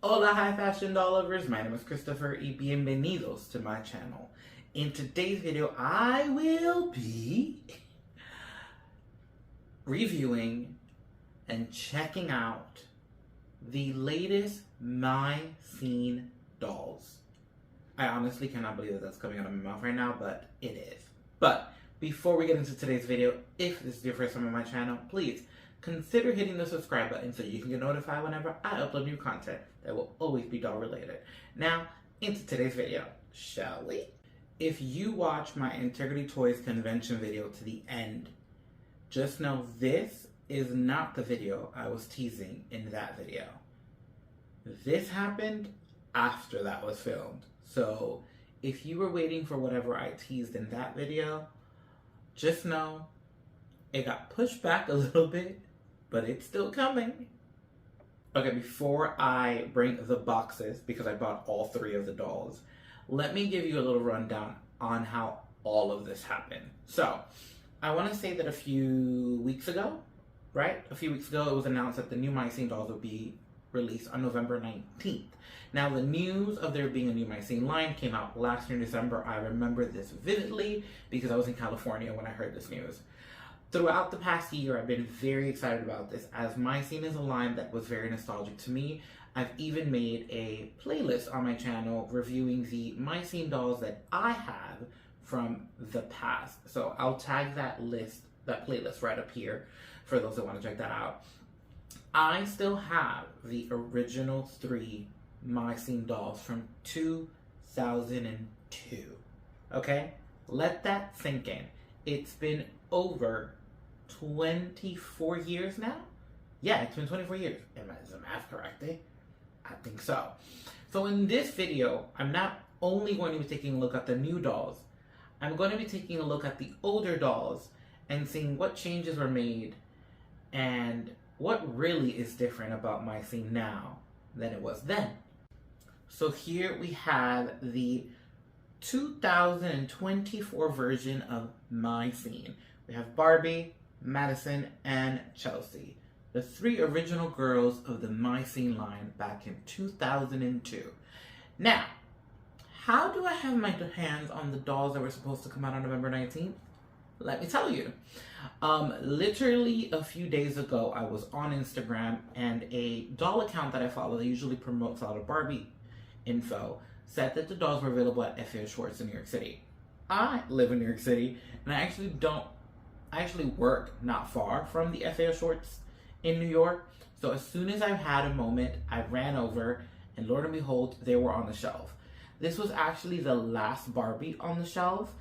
Hola, high fashion doll lovers. My name is Christopher y bienvenidos to my channel. In today's video, I will be reviewing and checking out the latest My Scene dolls. I honestly cannot believe that that's coming out of my mouth right now, but it is. But before we get into today's video, if this is your first time on my channel, please consider hitting the subscribe button so you can get notified whenever I upload new content that will always be doll related. Now, into today's video, shall we? If you watch my Integrity Toys convention video to the end, just know this is not the video I was teasing in that video. This happened after that was filmed. So if you were waiting for whatever I teased in that video, just know it got pushed back a little bit, but it's still coming. Okay, before I bring the boxes, because I bought all three of the dolls, let me give you a little rundown on how all of this happened. So, I want to say that a few weeks ago, it was announced that the new My Scene dolls would be released on November 19th. Now, the news of there being a new My Scene line came out last year in December. I remember this vividly because I was in California when I heard this news. Throughout the past year, I've been very excited about this, as My Scene is a line that was very nostalgic to me. I've even made a playlist on my channel reviewing the My Scene dolls that I have from the past. So I'll tag that playlist right up here for those that want to check that out. I still have the original 3 My Scene dolls from 2002. Okay? Let that sink in. It's been over 24 years now? Yeah, it's been 24 years. Is the math correct, eh? I think so. So in this video, I'm not only going to be taking a look at the new dolls, I'm going to be taking a look at the older dolls and seeing what changes were made and what really is different about My Scene now than it was then. So here we have the 2024 version of My Scene. We have Barbie, Madison, and Chelsea, the 3 original girls of the My Scene line back in 2002. Now, how do I have my hands on the dolls that were supposed to come out on November 19th? Let me tell you. Literally a few days ago, I was on Instagram, and a doll account that I follow that usually promotes a lot of Barbie info said that the dolls were available at FAO Schwartz in New York City. I live in New York City, and I actually work not far from the FAO Schwartz in New York. So as soon as I had a moment, I ran over, and Lord and behold, they were on the shelf. This was actually the last Barbie on the shelf,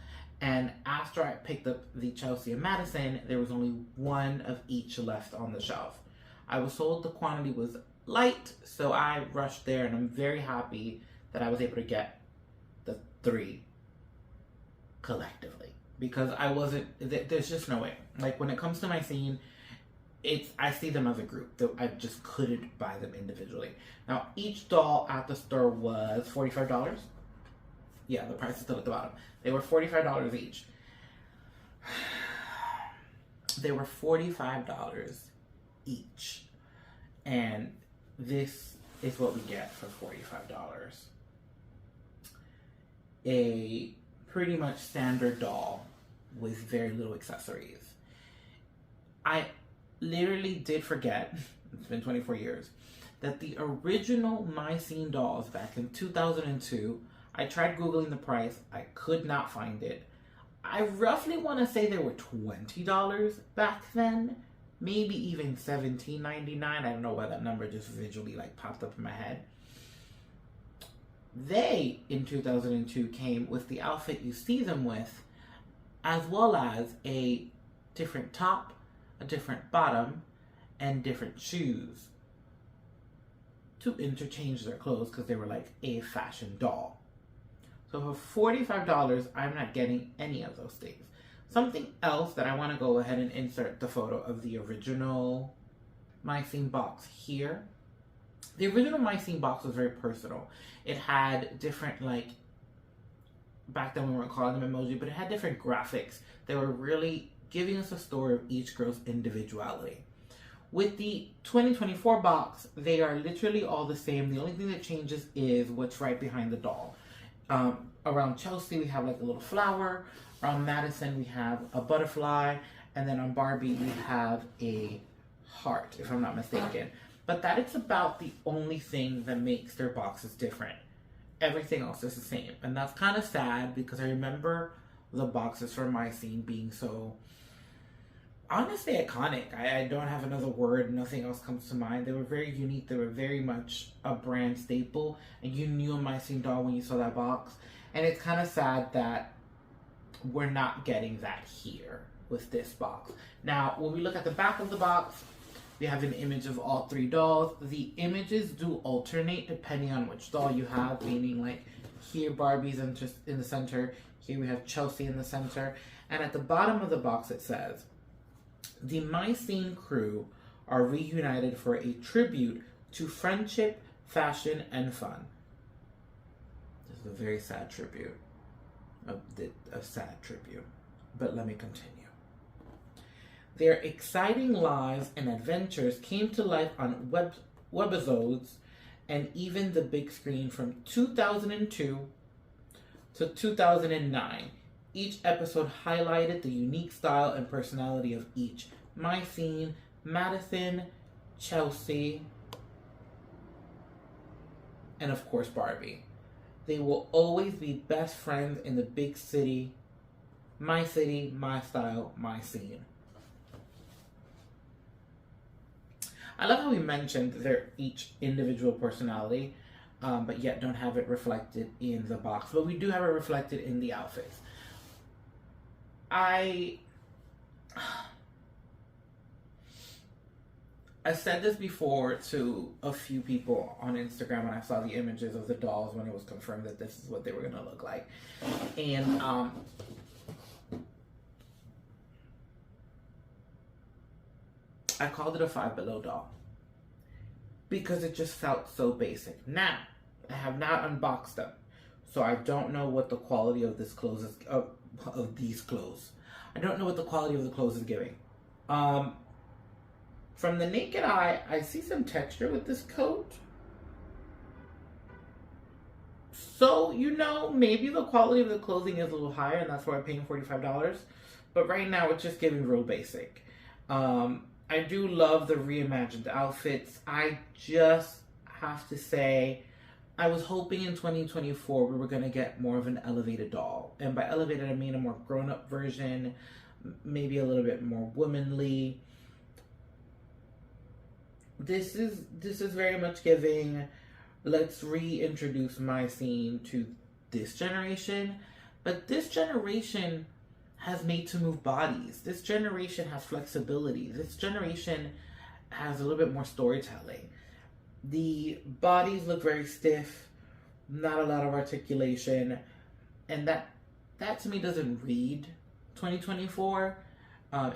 and after I picked up the Chelsea and Madison, there was only one of each left on the shelf. I was told the quantity was light, so I rushed there, and I'm very happy that I was able to get the 3 collectively, because there's just no way. Like, when it comes to My Scene, I see them as a group. I just couldn't buy them individually. Now, each doll at the store was $45. Yeah, the price is still at the bottom. They were $45 each. They were $45 each. And this is what we get for $45. A pretty much standard doll with very little accessories. I literally did forget, it's been 24 years, that the original My Scene dolls back in 2002, I tried Googling the price, I could not find it. I roughly want to say they were $20 back then, maybe even $17.99. I don't know why that number just visually popped up in my head. They, in 2002, came with the outfit you see them with, as well as a different top, a different bottom, and different shoes to interchange their clothes, because they were like a fashion doll. So for $45, I'm not getting any of those things. Something else that I want to go ahead and insert the photo of the original My Scene box here. The original My Scene box was very personal. It had different, back then we weren't calling them emoji, but it had different graphics. They were really giving us a story of each girl's individuality. With the 2024 box, they are literally all the same. The only thing that changes is what's right behind the doll. Around Chelsea, we have like a little flower. Around Madison, we have a butterfly. And then on Barbie, we have a heart, if I'm not mistaken. But that is about the only thing that makes their boxes different. Everything else is the same. And that's kind of sad because I remember the boxes for my scene being so, honestly, iconic. I don't have another word. Nothing else comes to mind. They were very unique. They were very much a brand staple. And you knew a My Scene doll when you saw that box. And it's kind of sad that we're not getting that here with this box. Now, when we look at the back of the box, we have an image of all three dolls. The images do alternate depending on which doll you have, meaning like here Barbie's in the center, here we have Chelsea in the center, and at the bottom of the box it says, the My Scene crew are reunited for a tribute to friendship, fashion, and fun. This is a very sad tribute. A sad tribute. But let me continue. Their exciting lives and adventures came to life on webisodes and even the big screen from 2002 to 2009. Each episode highlighted the unique style and personality of each My Scene, Madison, Chelsea, and of course Barbie. They will always be best friends in the big city. My city, my style, my scene. I love how we mentioned their each individual personality, but yet don't have it reflected in the box. But we do have it reflected in the outfits. I said this before to a few people on Instagram when I saw the images of the dolls when it was confirmed that this is what they were going to look like. And I called it a Five Below doll because it just felt so basic. Now, I have not unboxed them, so I don't know what the quality of this clothes is, of these clothes. I don't know what the quality of the clothes is giving. From the naked eye, I see some texture with this coat. So, you know, maybe the quality of the clothing is a little higher, and that's why I'm paying $45. But right now, it's just giving real basic. I do love the reimagined outfits. I just have to say, I was hoping in 2024 we were going to get more of an elevated doll. And by elevated, I mean a more grown-up version, maybe a little bit more womanly. This is very much giving, let's reintroduce My Scene to this generation. But this generation has made to move bodies. This generation has flexibility. This generation has a little bit more storytelling. The bodies look very stiff, not a lot of articulation, and that to me doesn't read 2024.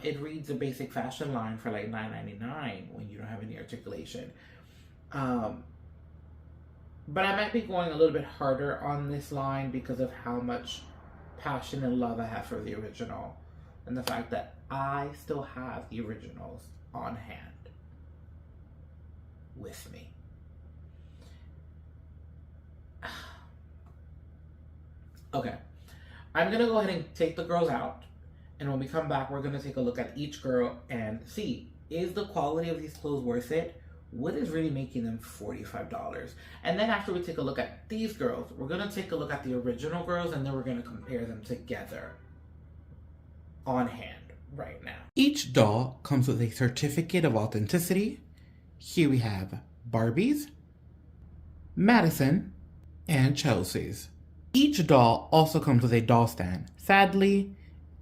It reads a basic fashion line for like $9.99 when you don't have any articulation. But I might be going a little bit harder on this line because of how much passion and love I have for the original, and the fact that I still have the originals on hand with me. Okay, I'm gonna go ahead and take the girls out, and when we come back, we're gonna take a look at each girl and see, is the quality of these clothes worth it? What is really making them $45? And then after we take a look at these girls, we're going to take a look at the original girls, and then we're going to compare them together on hand right now. Each doll comes with a certificate of authenticity. Here we have Barbie's, Madison, and Chelsea's. Each doll also comes with a doll stand. Sadly,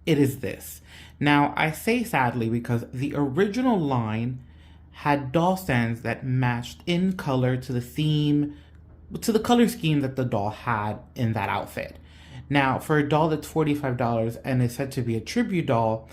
it is this. Now, I say sadly because the original line had doll stands that matched in color to the theme, to the color scheme that the doll had in that outfit. Now, for a doll that's $45 and is said to be a tribute doll,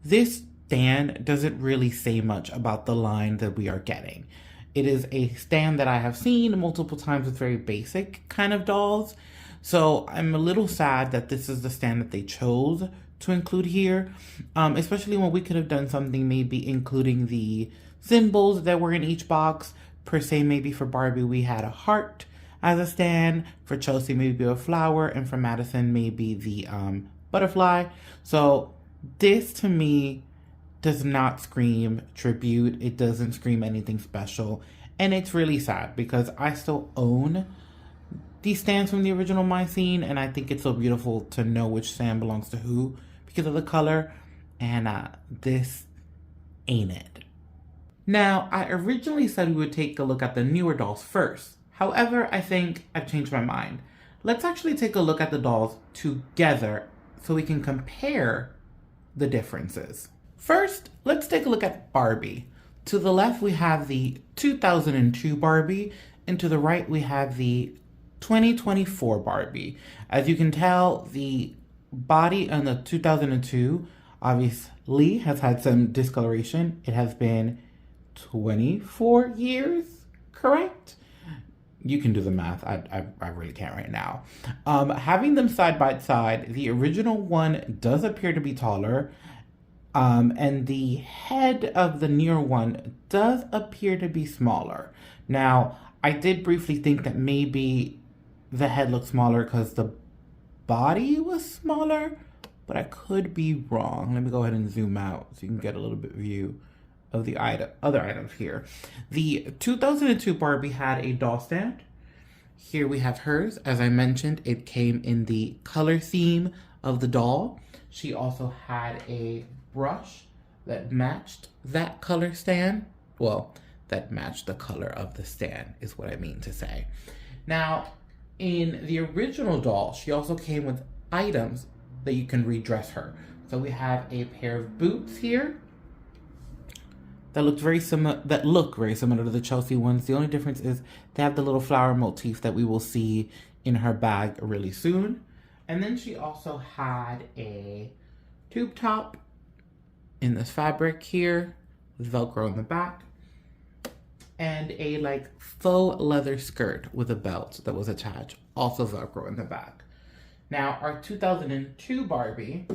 this stand doesn't really say much about the line that we are getting. It is a stand that I have seen multiple times with very basic kind of dolls. So I'm a little sad that this is the stand that they chose to include here, especially when we could have done something maybe including the symbols that were in each box. Per se, maybe for Barbie, we had a heart as a stand. For Chelsea, maybe a flower. And for Madison, maybe the butterfly. So this, to me, does not scream tribute. It doesn't scream anything special. And it's really sad because I still own these stands from the original My Scene, and I think it's so beautiful to know which stand belongs to who because of the color. And this ain't it. Now, I originally said we would take a look at the newer dolls first. However, I think I've changed my mind. Let's actually take a look at the dolls together so we can compare the differences. First, let's take a look at Barbie. To the left, we have the 2002 Barbie, and to the right, we have the 2024 Barbie. As you can tell, the body on the 2002 obviously has had some discoloration. It has been 24 years, correct? You can do the math. I really can't right now. Having them side by side, the original one does appear to be taller. And the head of the newer one does appear to be smaller. Now, I did briefly think that maybe the head looked smaller because the body was smaller, but I could be wrong. Let me go ahead and zoom out so you can get a little bit view of the other items here. The 2002 Barbie had a doll stand. Here we have hers. As I mentioned, it came in the color theme of the doll. She also had a brush that matched that color stand. Well, that matched the color of the stand is what I mean to say. Now, in the original doll, she also came with items that you can redress her. So we have a pair of boots here that look very similar to the Chelsea ones. The only difference is they have the little flower motif that we will see in her bag really soon. And then she also had a tube top in this fabric here with Velcro in the back, and a like faux leather skirt with a belt that was attached, also Velcro in the back. Now our 2002 Barbie,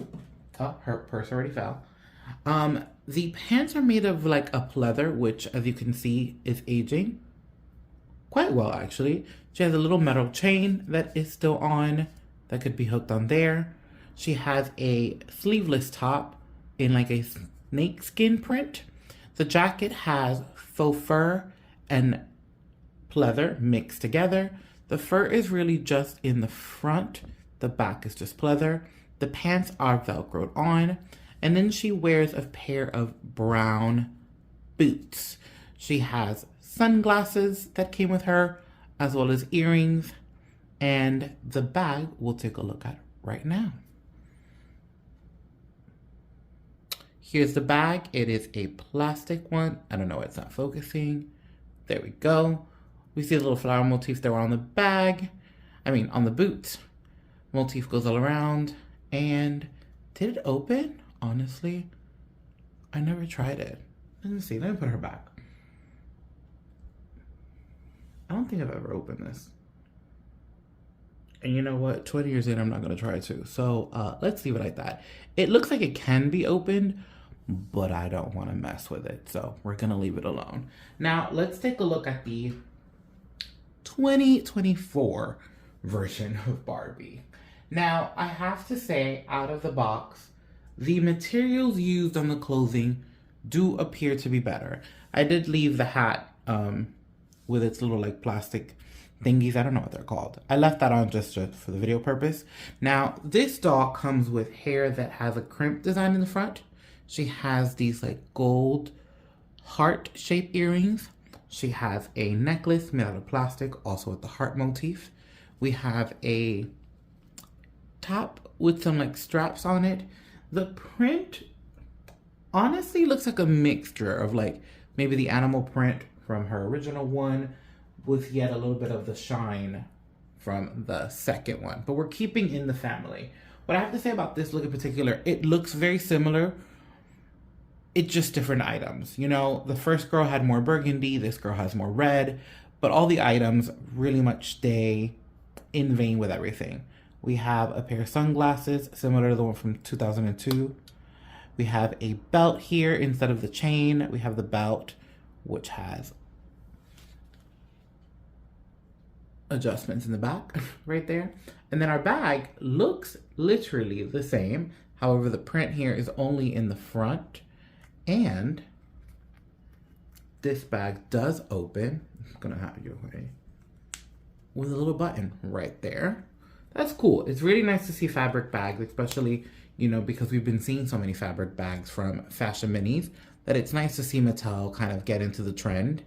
her purse already fell. The pants are made of like a pleather, which as you can see is aging quite well actually. She has a little metal chain that is still on that could be hooked on there. She has a sleeveless top in like a snake skin print. The jacket has faux fur and pleather mixed together. The fur is really just in the front. The back is just pleather. The pants are Velcroed on. And then she wears a pair of brown boots. She has sunglasses that came with her, as well as earrings. And the bag we'll take a look at right now. Here's the bag. It is a plastic one. I don't know why it's not focusing. There we go. We see the little flower motifs that were on the bag. On the boots. Motif goes all around. And did it open? Honestly, I never tried it. Let me see. Let me put her back. I don't think I've ever opened this. And you know what? 20 years in, I'm not going to try it too. So let's leave it like that. It looks like it can be opened, but I don't want to mess with it. So we're going to leave it alone. Now, let's take a look at the 2024 version of Barbie. Now, I have to say, out of the box, the materials used on the clothing do appear to be better. I did leave the hat with its little like plastic thingies. I don't know what they're called. I left that on just for the video purpose. Now, this doll comes with hair that has a crimp design in the front. She has these like gold heart-shaped earrings. She has a necklace made out of plastic, also with the heart motif. We have a top with some like straps on it. The print honestly looks like a mixture of like maybe the animal print from her original one with yet a little bit of the shine from the second one. But we're keeping in the family. What I have to say about this look in particular, it looks very similar. It's just different items. You know, the first girl had more burgundy, this girl has more red, but all the items really much stay in vein with everything. We have a pair of sunglasses, similar to the one from 2002. We have a belt here instead of the chain. We have the belt which has adjustments in the back right there. And then our bag looks literally the same. However, the print here is only in the front, and this bag does open. I'm gonna have you away with a little button right there. That's cool. It's really nice to see fabric bags, especially, you know, because we've been seeing so many fabric bags from Fashion Minis, that it's nice to see Mattel kind of get into the trend.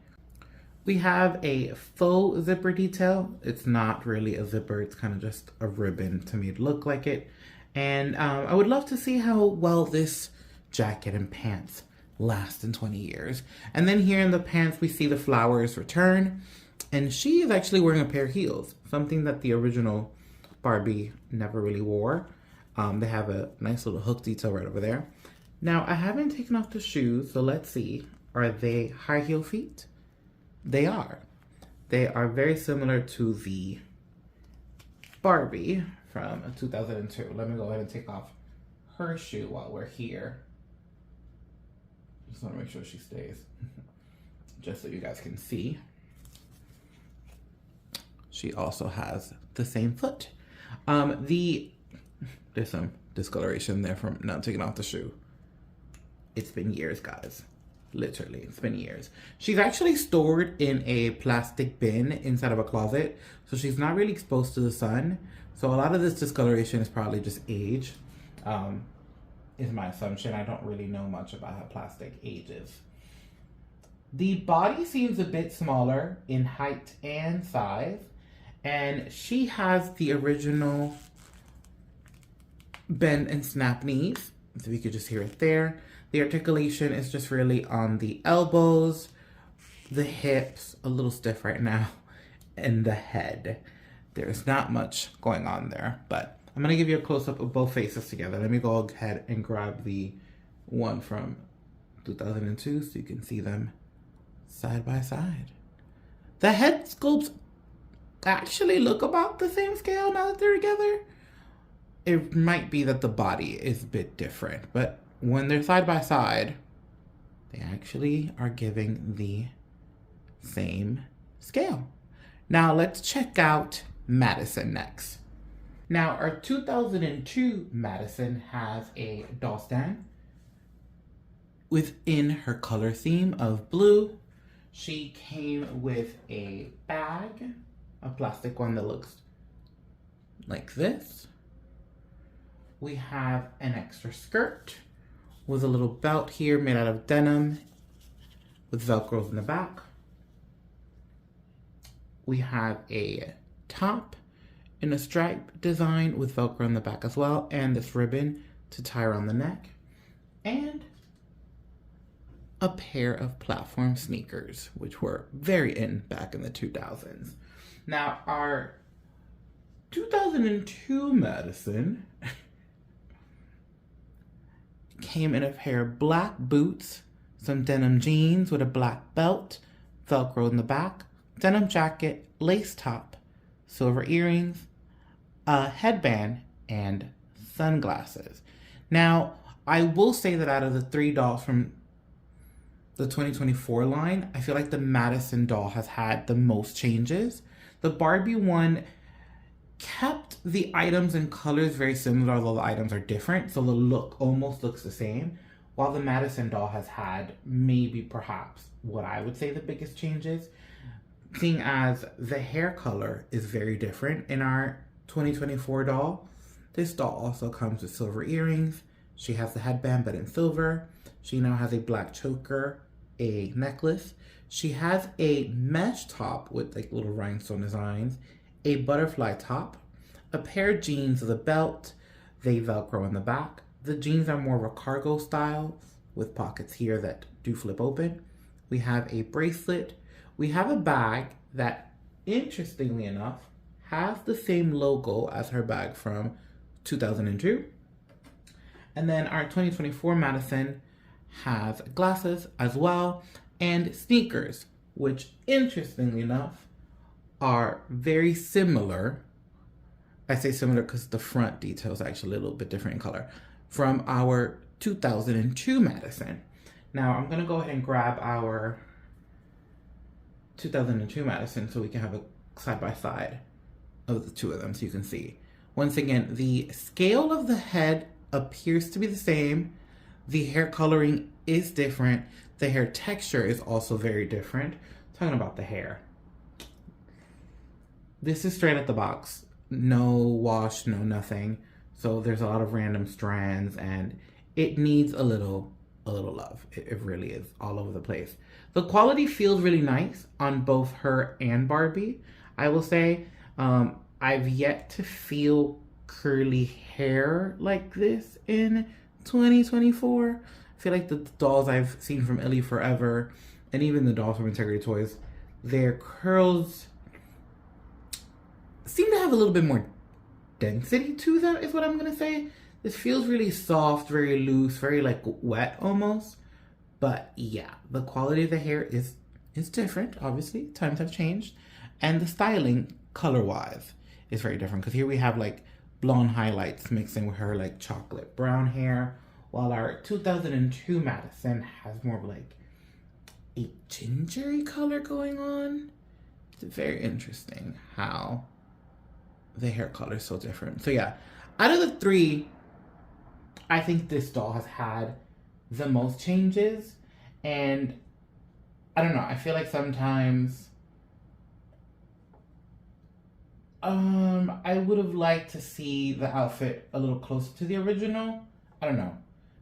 We have a faux zipper detail. It's not really a zipper, it's kind of just a ribbon to me to look like it. And I would love to see how well this jacket and pants last in 20 years. And then here in the pants, we see the flowers return. And she is actually wearing a pair of heels, something that the original Barbie never really wore. They have a nice little hook detail right over there. Now, I haven't taken off the shoes, so let's see. Are they high heel feet? They are. They are very similar to the Barbie from 2002. Let me go ahead and take off her shoe while we're here. Just want to make sure she stays, just so you guys can see. She also has the same foot. There's some discoloration there from not taking off the shoe. It's been years, guys. Literally, it's been years. She's actually stored in a plastic bin inside of a closet, so she's not really exposed to the sun. So a lot of this discoloration is probably just age, is my assumption. I don't really know much about how plastic ages. The body seems a bit smaller in height and size, and she has the original bend and snap knees. So you could just hear it there. The articulation is just really on the elbows, the hips, a little stiff right now, and the head. There's not much going on there, but I'm gonna give you a close-up of both faces together. Let me go ahead and grab the one from 2002 so you can see them side by side. The head sculpts actually look about the same scale now that they're together. It might be that the body is a bit different, but when they're side by side, they actually are giving the same scale. Now let's check out Madison next. Now our 2002 Madison has a doll stand within her color theme of blue. She came with a bag, a plastic one that looks like this. We have an extra skirt with a little belt here made out of denim with Velcros in the back. We have a top in a stripe design with Velcro in the back as well, and this ribbon to tie around the neck, and a pair of platform sneakers, which were very in back in the 2000s. Now, our 2002 Madison came in a pair of black boots, some denim jeans with a black belt, Velcro in the back, denim jacket, lace top, silver earrings, a headband, and sunglasses. Now, I will say that out of the 3 dolls from the 2024 line, I feel like the Madison doll has had the most changes. The Barbie one kept the items and colors very similar, although the items are different, so the look almost looks the same, while the Madison doll has had maybe perhaps what I would say the biggest changes, seeing as the hair color is very different in our 2024 doll. This doll also comes with silver earrings. She has the headband but in silver. She now has a black choker, a necklace. She has a mesh top with like little rhinestone designs, a butterfly top, a pair of jeans with a belt. They Velcro in the back. The jeans are more of a cargo style with pockets here that do flip open. We have a bracelet. We have a bag that, interestingly enough, has the same logo as her bag from 2002. And then our 2024 Madison has glasses as well and sneakers, which interestingly enough are very similar. I say similar because the front detail is actually a little bit different in color from our 2002 Madison. Now I'm gonna go ahead and grab our 2002 Madison so we can have a side by side of the two of them so you can see. Once again, the scale of the head appears to be the same. The hair coloring is different. The hair texture is also very different. Talking about the hair. This is straight out the box. No wash, no nothing. So there's a lot of random strands and it needs a little love. It really is all over the place. The quality feels really nice on both her and Barbie. I will say, I've yet to feel curly hair like this in 2024. I feel like the dolls I've seen from Illy Forever and even the dolls from Integrity Toys, their curls seem to have a little bit more density to them, is what I'm gonna say. This feels really soft, very loose, very like wet almost. But yeah, the quality of the hair is different, obviously. Times have changed. And the styling, color-wise, is very different. Because here we have like blonde highlights mixing with her like chocolate brown hair. While our 2002 Madison has more of like a gingery color going on. It's very interesting how the hair color is so different. So yeah, out of the three, I think this doll has had the most changes. And I don't know, I feel like sometimes I would have liked to see the outfit a little closer to the original. I don't know.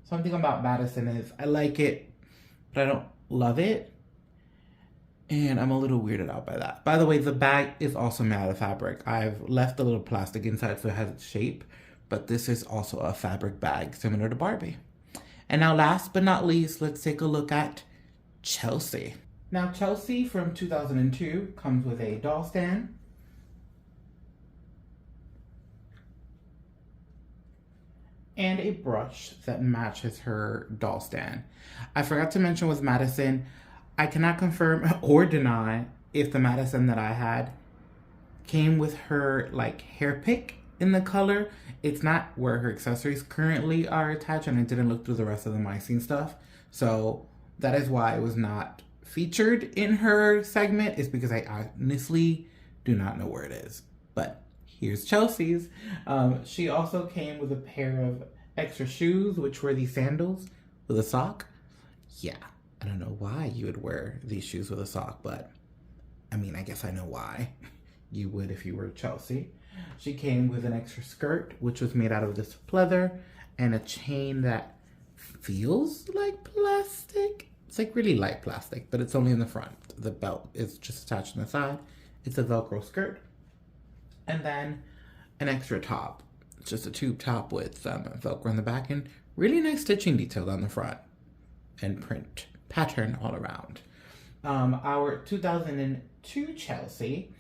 Something about Madison is I like it, but I don't love it. And I'm a little weirded out by that. By the way, the bag is also made out of fabric. I've left a little plastic inside so it has its shape, but this is also a fabric bag similar to Barbie. And now last but not least, let's take a look at Chelsea. Now Chelsea from 2002 comes with a doll stand, and a brush that matches her doll stand. I forgot to mention with Madison, I cannot confirm or deny if the Madison that I had came with her like hair pick in the color. It's not where her accessories currently are attached, and I didn't look through the rest of the mycene stuff. So that is why it was not featured in her segment, is because I honestly do not know where it is. But here's Chelsea's. She also came with a pair of extra shoes, which were these sandals with a sock. Yeah, I don't know why you would wear these shoes with a sock, but I mean, I guess I know why you would if you were Chelsea. She came with an extra skirt, which was made out of this pleather, and a chain that feels like plastic. It's like really light plastic, but it's only in the front. The belt is just attached on the side. It's a Velcro skirt. And then an extra top. It's just a tube top with some Velcro in the back and really nice stitching detail on the front and print pattern all around. Our 2002 Chelsea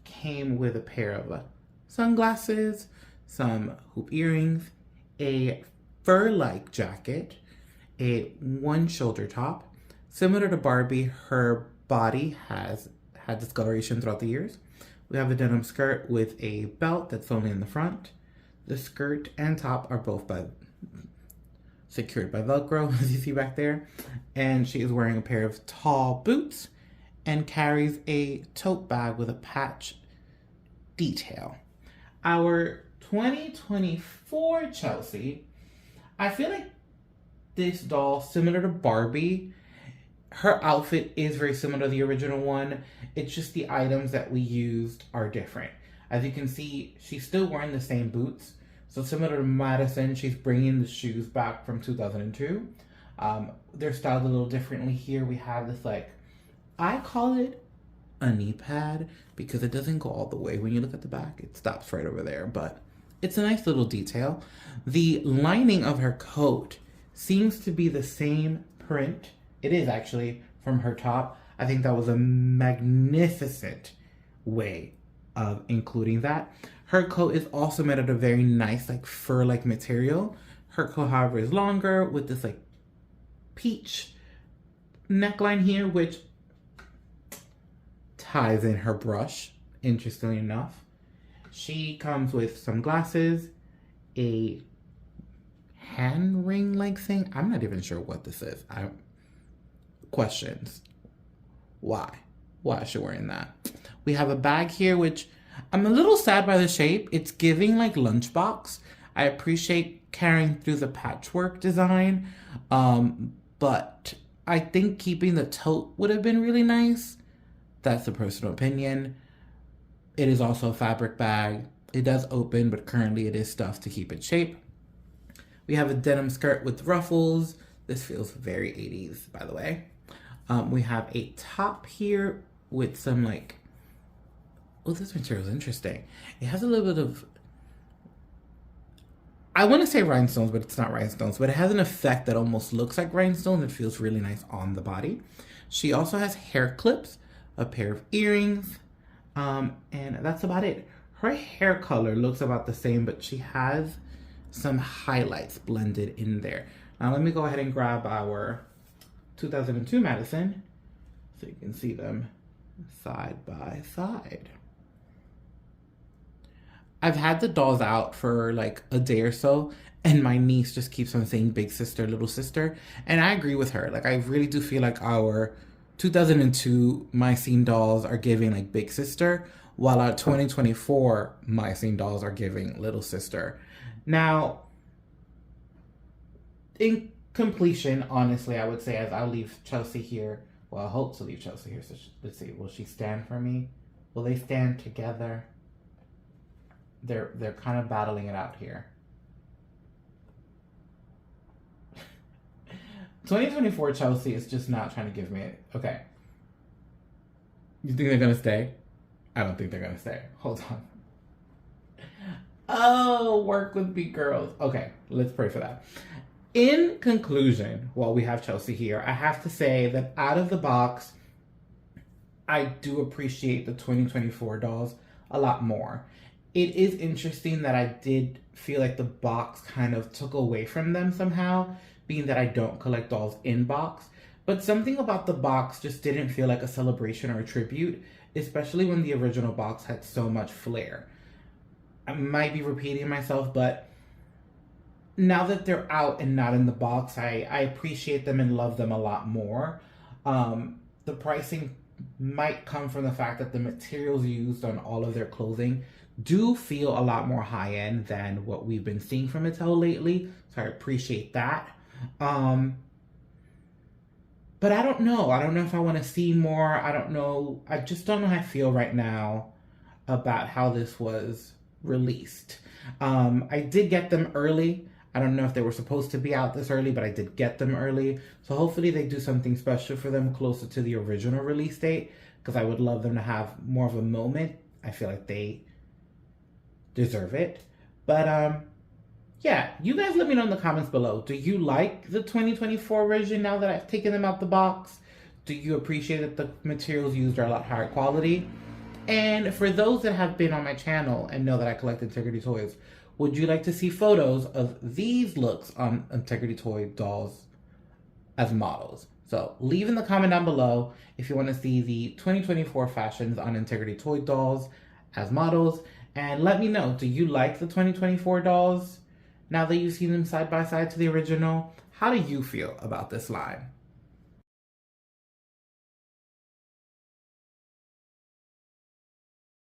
came with a pair of sunglasses, some hoop earrings, a fur-like jacket, a one shoulder top. Similar to Barbie, her body has had discoloration throughout the years. We have a denim skirt with a belt that's only in the front. The skirt and top are both secured by Velcro, as you see back there. And she is wearing a pair of tall boots and carries a tote bag with a patch detail. Our 2024 Chelsea, I feel like this doll, similar to Barbie, her outfit is very similar to the original one. It's just the items that we used are different. As you can see, she's still wearing the same boots. So similar to Madison, she's bringing the shoes back from 2002. They're styled a little differently here. We have this like, I call it a knee pad because it doesn't go all the way. When you look at the back, it stops right over there, but it's a nice little detail. The lining of her coat seems to be the same print. It is actually from her top. I think that was a magnificent way of including that. Her coat is also made out of very nice, like fur-like material. Her coat, however, is longer with this like peach neckline here, which ties in her brush, interestingly enough. She comes with some glasses, a hand ring-like thing. I'm not even sure what this is. Questions. Why? why is she wearing that? We have a bag here, which I'm a little sad by the shape. It's giving like lunchbox. I appreciate carrying through the patchwork design, but I think keeping the tote would have been really nice. That's a personal opinion. It is also a fabric bag. It does open, but currently it is stuffed to keep its shape. We have a denim skirt with ruffles. This feels very 80s, by the way. We have a top here with some like, oh, this material is interesting. It has a little bit of, I want to say rhinestones, but it's not rhinestones, but it has an effect that almost looks like rhinestones. It feels really nice on the body. She also has hair clips, a pair of earrings, and that's about it. Her hair color looks about the same, but she has some highlights blended in there. Now let me go ahead and grab our 2002 Madison so you can see them side by side. I've had the dolls out for like a day or so, and my niece just keeps on saying big sister, little sister, and I agree with her. Like, I really do feel like our 2002 My Scene dolls are giving like big sister, while our 2024 My Scene dolls are giving little sister. Now, in completion, honestly, I would say, as I'll leave Chelsea here, well, I hope to leave Chelsea here, so let's see, will she stand for me? Will they stand together? They're kind of battling it out here. 2024 Chelsea is just not trying to give me it. Okay. You think they're gonna stay? I don't think they're gonna stay. Hold on. Oh, work with big girls. Okay, let's pray for that. In conclusion, while we have Chelsea here, I have to say that out of the box, I do appreciate the 2024 dolls a lot more. It is interesting that I did feel like the box kind of took away from them somehow, being that I don't collect dolls in box. But something about the box just didn't feel like a celebration or a tribute, especially when the original box had so much flair. I might be repeating myself, but now that they're out and not in the box, I appreciate them and love them a lot more. The pricing might come from the fact that the materials used on all of their clothing do feel a lot more high-end than what we've been seeing from Mattel lately, so I appreciate that. But I don't know. I don't know if I want to see more. I don't know. I just don't know how I feel right now about how this was released. I did get them early. I don't know if they were supposed to be out this early, but I did get them early. So hopefully they do something special for them closer to the original release date, because I would love them to have more of a moment. I feel like they deserve it. But yeah, you guys let me know in the comments below. Do you like the 2024 version now that I've taken them out the box? Do you appreciate that the materials used are a lot higher quality? And for those that have been on my channel and know that I collect Integrity Toys, would you like to see photos of these looks on Integrity Toy dolls as models? So leave in the comment down below if you want to see the 2024 fashions on Integrity Toy dolls as models. And let me know, do you like the 2024 dolls now that you've seen them side by side to the original? How do you feel about this line?